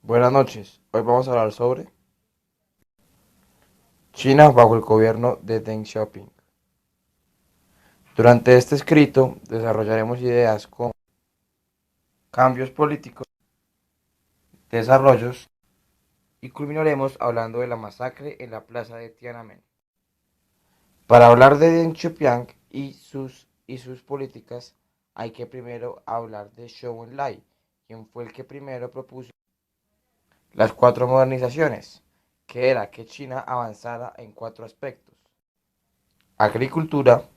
Buenas noches. Hoy vamos a hablar sobre China bajo el gobierno de Deng Xiaoping. Durante este escrito desarrollaremos ideas como cambios políticos, desarrollos y culminaremos hablando de la masacre en la plaza de Tiananmen. Para hablar de Deng Xiaoping y sus políticas hay que primero hablar de Zhou Enlai, quien fue el que primero propuso las cuatro modernizaciones, que era que China avanzara en cuatro aspectos: agricultura,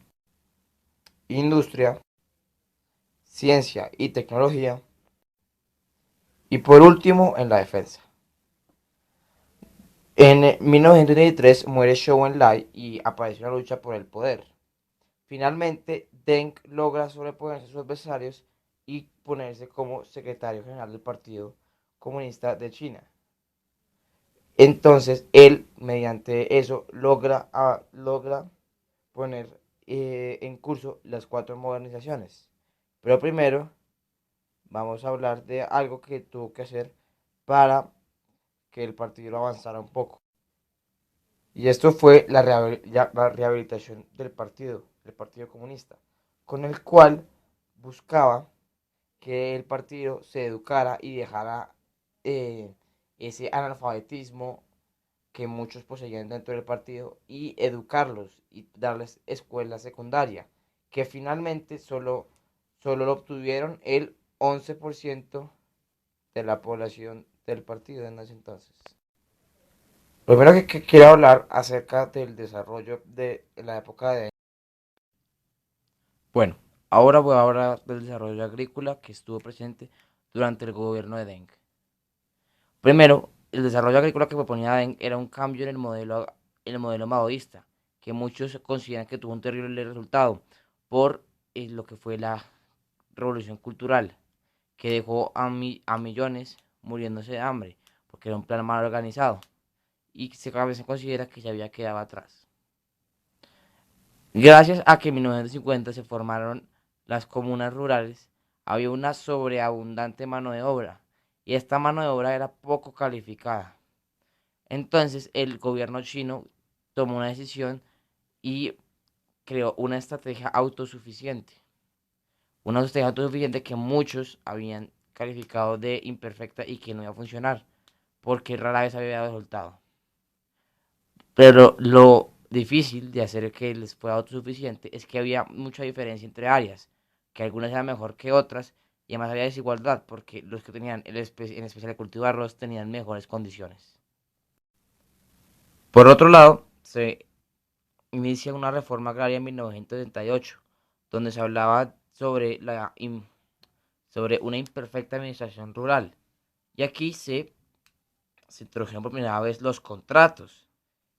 industria, ciencia y tecnología, y por último en la defensa. En 1993 muere Zhou Enlai y aparece una lucha por el poder. Finalmente, Deng logra sobreponerse a sus adversarios y ponerse como secretario general del Partido Comunista de China. Entonces, él, mediante eso, logra poner en curso las cuatro modernizaciones. Pero primero, vamos a hablar de algo que tuvo que hacer para que el partido avanzara un poco. Y esto fue la rehabilitación del Partido Comunista, con el cual buscaba que el partido se educara y dejara eh, ese analfabetismo que muchos poseían dentro del partido y educarlos y darles escuela secundaria, que finalmente solo lo obtuvieron el 11% de la población del partido en ese entonces. Lo primero que quiero hablar acerca del desarrollo de la época de... Bueno, ahora voy a hablar del desarrollo agrícola que estuvo presente durante el gobierno de Deng. Primero, el desarrollo agrícola que proponía Deng era un cambio en el modelo maoísta, que muchos consideran que tuvo un terrible resultado por lo que fue la revolución cultural, que dejó a millones muriéndose de hambre, porque era un plan mal organizado y a veces se considera que se había quedado atrás. Gracias a que en 1950 se formaron las comunas rurales, había una sobreabundante mano de obra y esta mano de obra era poco calificada. Entonces el gobierno chino tomó una decisión y creó una estrategia autosuficiente. Una estrategia autosuficiente que muchos habían calificado de imperfecta y que no iba a funcionar, porque rara vez había dado resultado. Pero lo difícil de hacer que les fuera autosuficiente es que había mucha diferencia entre áreas, que algunas eran mejor que otras y además había desigualdad porque los que tenían en especial el cultivo de arroz tenían mejores condiciones. Por otro lado, se inicia una reforma agraria en 1978, donde se hablaba sobre una imperfecta administración rural. Y aquí se introdujeron por primera vez los contratos,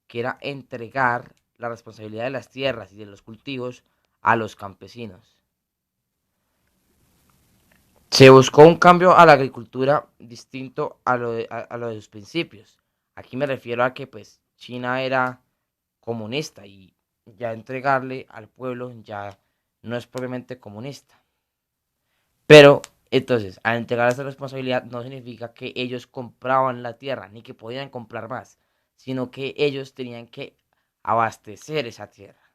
que era entregar la responsabilidad de las tierras y de los cultivos a los campesinos. Se buscó un cambio a la agricultura distinto a lo de sus principios. Aquí me refiero a que pues China era comunista y ya entregarle al pueblo ya no es propiamente comunista. Pero entonces, al entregar esa responsabilidad no significa que ellos compraban la tierra ni que podían comprar más, sino que ellos tenían que abastecer esa tierra.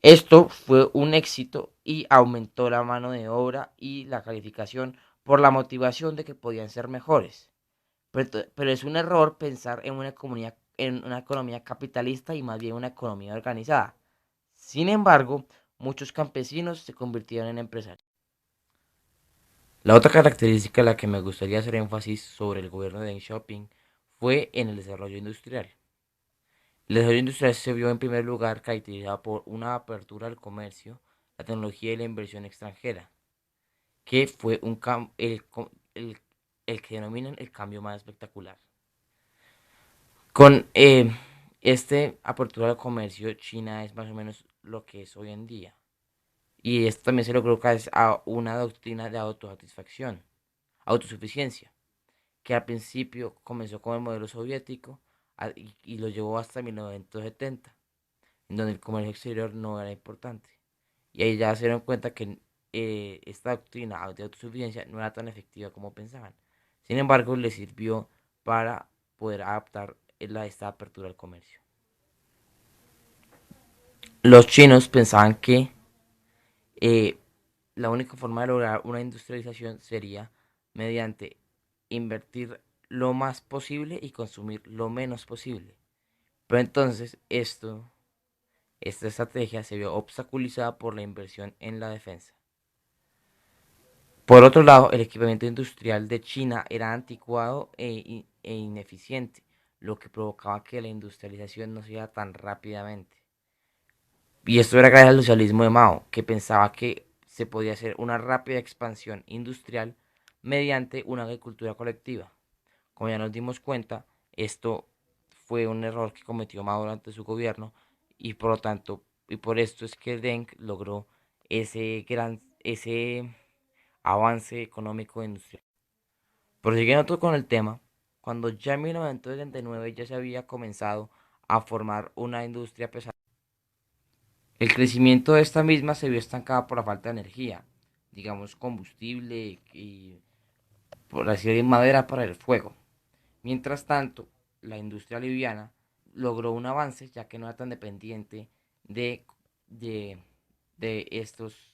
Esto fue un éxito y aumentó la mano de obra y la calificación por la motivación de que podían ser mejores. Pero es un error pensar en una economía capitalista y más bien una economía organizada. Sin embargo, muchos campesinos se convirtieron en empresarios. La otra característica en la que me gustaría hacer énfasis sobre el gobierno de Deng Xiaoping fue en el desarrollo industrial. El desarrollo industrial se vio en primer lugar caracterizado por una apertura al comercio, la tecnología y la inversión extranjera, que fue el que denominan el cambio más espectacular. Con este apertura al comercio, China es más o menos lo que es hoy en día. Y esto también se logró gracias a una doctrina de autosatisfacción, autosuficiencia, que al principio comenzó con el modelo soviético y lo llevó hasta 1970, en donde el comercio exterior no era importante. Y ahí ya se dieron cuenta que esta doctrina de autosuficiencia no era tan efectiva como pensaban. Sin embargo, le sirvió para poder adaptar esta apertura al comercio. Los chinos pensaban que eh, la única forma de lograr una industrialización sería mediante invertir lo más posible y consumir lo menos posible. Pero entonces esta estrategia se vio obstaculizada por la inversión en la defensa. Por otro lado, el equipamiento industrial de China era anticuado e ineficiente, lo que provocaba que la industrialización no se iba tan rápidamente. Y esto era gracias al socialismo de Mao, que pensaba que se podía hacer una rápida expansión industrial mediante una agricultura colectiva. Como ya nos dimos cuenta, esto fue un error que cometió Mao durante su gobierno y por lo tanto, y por esto es que Deng logró ese avance económico e industrial. Prosiguiendo con el tema, cuando ya en 1979 ya se había comenzado a formar una industria pesada, el crecimiento de esta misma se vio estancada por la falta de energía, digamos combustible y por así decir madera para el fuego. Mientras tanto, la industria liviana logró un avance ya que no era tan dependiente de, de, de estos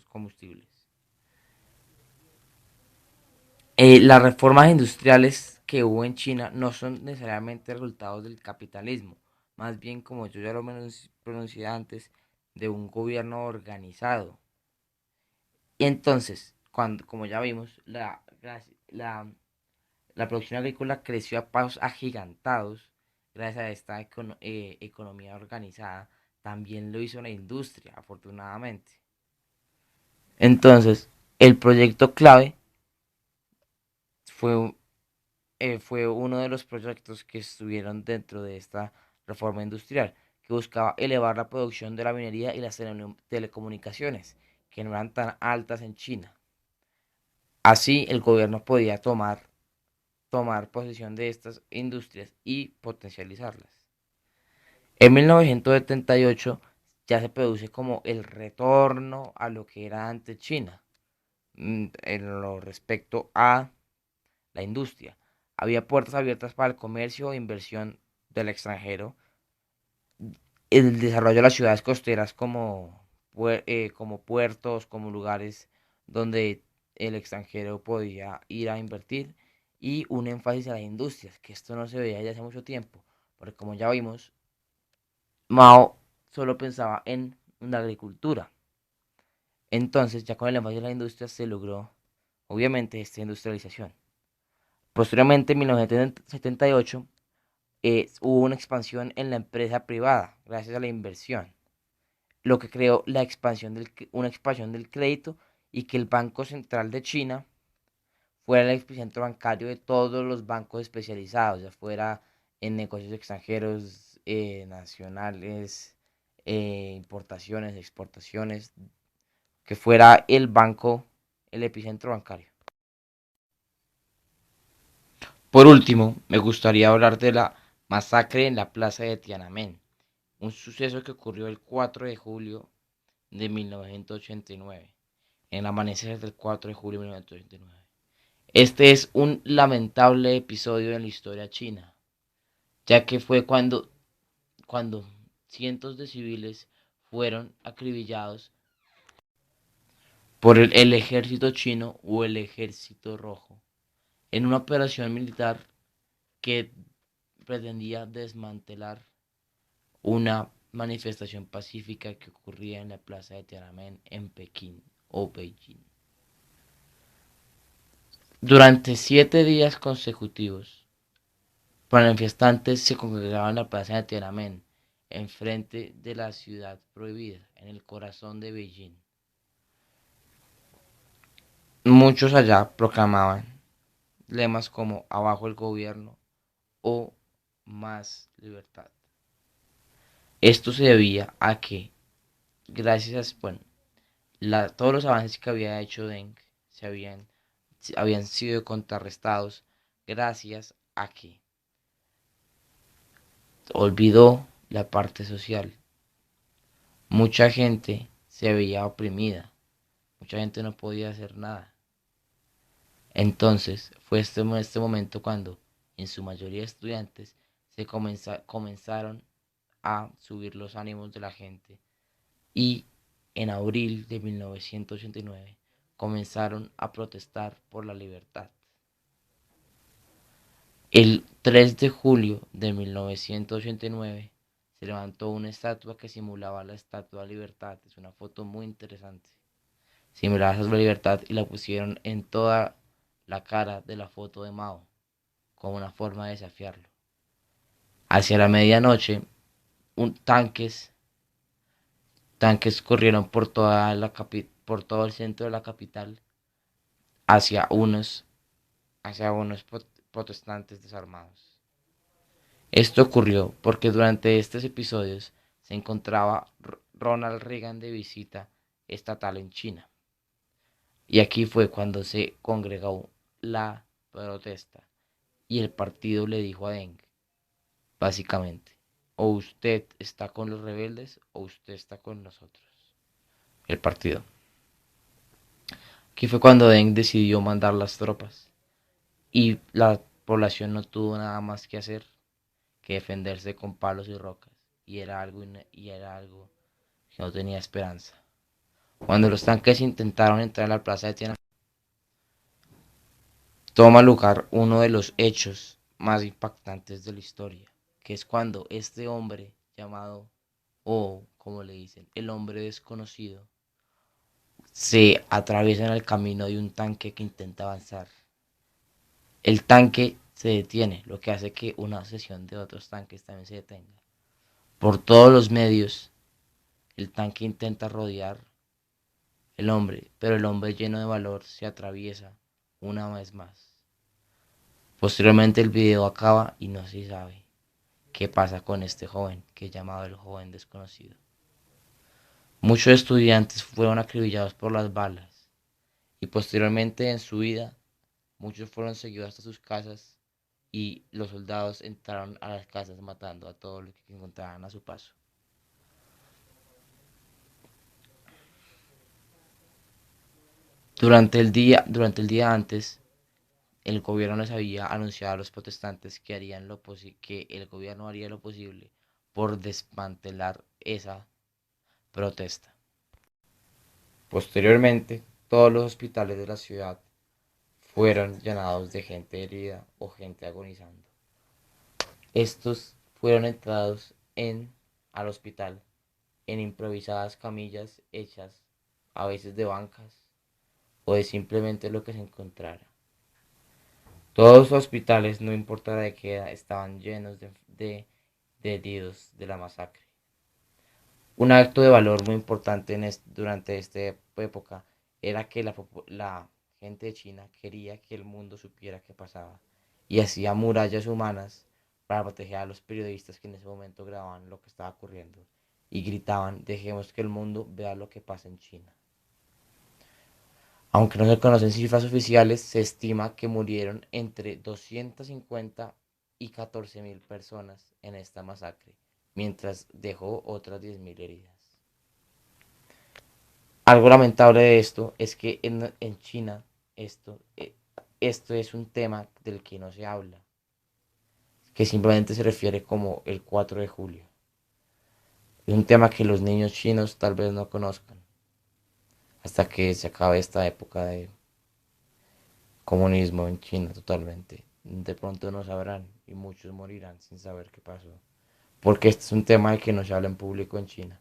combustibles. Las reformas industriales que hubo en China no son necesariamente resultados del capitalismo, más bien como yo ya lo pronuncié antes, de un gobierno organizado. Y entonces, como ya vimos, la producción agrícola creció a pasos agigantados gracias a esta economía organizada. También lo hizo la industria, afortunadamente. Entonces, el proyecto clave fue, fue uno de los proyectos que estuvieron dentro de esta reforma industrial, que buscaba elevar la producción de la minería y las telecomunicaciones, que no eran tan altas en China. Así, el gobierno podía tomar posesión de estas industrias y potencializarlas. En 1978 ya se produce como el retorno a lo que era antes China en lo respecto a la industria. Había puertas abiertas para el comercio e inversión del extranjero. El desarrollo de las ciudades costeras como puertos, como lugares donde el extranjero podía ir a invertir y un énfasis a las industrias, que esto no se veía ya hace mucho tiempo, porque como ya vimos, Mao solo pensaba en la agricultura. Entonces, ya con el énfasis de las industrias se logró, obviamente, esta industrialización. Posteriormente, en 1978, hubo una expansión en la empresa privada, gracias a la inversión, lo que creó una expansión del crédito y que el Banco Central de China fuera el epicentro bancario de todos los bancos especializados, ya fuera en negocios extranjeros, nacionales, importaciones, exportaciones, que fuera el banco, el epicentro bancario. Por último, me gustaría hablar de la masacre en la plaza de Tiananmen, un suceso que ocurrió el 4 de julio de 1989, en el amanecer del 4 de julio de 1989. Este es un lamentable episodio en la historia china, ya que fue cuando cientos de civiles fueron acribillados por el ejército chino o el ejército rojo, en una operación militar que pretendía desmantelar una manifestación pacífica que ocurría en la plaza de Tiananmen en Pekín o Beijing. Durante 7 días consecutivos, manifestantes se congregaban en la plaza de Tiananmen, enfrente de la ciudad prohibida, en el corazón de Beijing. Muchos allá proclamaban lemas como abajo el gobierno o más libertad. Esto se debía a que, gracias a todos los avances que había hecho Deng habían sido contrarrestados gracias a que olvidó la parte social. Mucha gente se veía oprimida, mucha gente no podía hacer nada. Entonces fue este momento cuando, en su mayoría estudiantes, comenzaron a subir los ánimos de la gente y en abril de 1989 comenzaron a protestar por la libertad. El 3 de julio de 1989 se levantó una estatua que simulaba la Estatua de Libertad. Es una foto muy interesante. Simulaba la Estatua de Libertad y la pusieron en toda la cara de la foto de Mao como una forma de desafiarlo. Hacia la medianoche, tanques corrieron por todo el centro de la capital hacia unos, hacia unos protestantes desarmados. Esto ocurrió porque durante estos episodios se encontraba Ronald Reagan de visita estatal en China. Y aquí fue cuando se congregó la protesta y el partido le dijo a Deng, básicamente, o usted está con los rebeldes o usted está con nosotros, el partido. Aquí fue cuando Deng decidió mandar las tropas y la población no tuvo nada más que hacer que defenderse con palos y rocas y era algo que no tenía esperanza. Cuando los tanques intentaron entrar a la plaza de Tiananmen, toma lugar uno de los hechos más impactantes de la historia, que es cuando este hombre llamado, o como le dicen, el hombre desconocido, se atraviesa en el camino de un tanque que intenta avanzar. El tanque se detiene, lo que hace que una sesión de otros tanques también se detenga. Por todos los medios, el tanque intenta rodear el hombre, pero el hombre lleno de valor se atraviesa una vez más. Posteriormente el video acaba y no se sabe qué pasa con este joven, que es llamado el joven desconocido. Muchos estudiantes fueron acribillados por las balas y posteriormente en su vida muchos fueron seguidos hasta sus casas y los soldados entraron a las casas matando a todos los que encontraban a su paso. Durante el día antes, el gobierno les había anunciado a los protestantes que el gobierno haría lo posible por desmantelar esa protesta. Posteriormente, todos los hospitales de la ciudad fueron llenados de gente herida o gente agonizando. Estos fueron entrados al hospital en improvisadas camillas hechas a veces de bancas o de simplemente lo que se encontrara. Todos los hospitales, no importa de qué edad, estaban llenos de heridos de la masacre. Un acto de valor muy importante durante esta época era que la gente de China quería que el mundo supiera qué pasaba y hacía murallas humanas para proteger a los periodistas que en ese momento grababan lo que estaba ocurriendo y gritaban: dejemos que el mundo vea lo que pasa en China. Aunque no se conocen cifras oficiales, se estima que murieron entre 250 y 14.000 personas en esta masacre, mientras dejó otras 10.000 heridas. Algo lamentable de esto es que en China esto, eh, esto es un tema del que no se habla, que simplemente se refiere como el 4 de julio. Es un tema que los niños chinos tal vez no conozcan hasta que se acabe esta época de comunismo en China totalmente. De pronto no sabrán y muchos morirán sin saber qué pasó. Porque este es un tema de que no se habla en público en China.